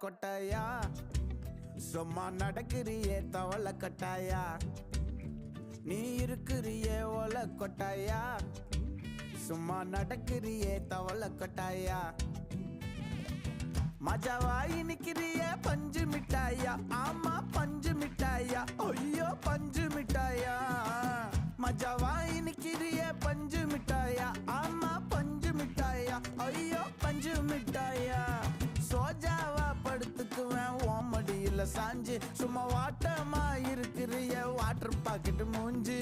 கொட்டாயா சும்மா நடக்கிறியே தவள கட்டாயா நீ இருக்கிறியே ஓல கொட்டாயா சும்மா நடக்கிறியே தவள கொட்டாயா மஜாவாய் நிக்கிறிய பஞ்சு மிட்டாயா ஆமா பஞ்சு மிட்டாயா ஐயோ பஞ்சு மிட்டாயா மஜாவாய் நிக்கிறிய பஞ்சு மிட்டாயா ஆமா பஞ்சு மிட்டாயா ஐயோ பஞ்சு மிட்டாயா சோஜாவா படுத்துக்குவேன் ஓமடியில சாஞ்சு சும்மா வாட்டமா இருக்கிறிய வாட்டர் பாக்கெட் மூஞ்சு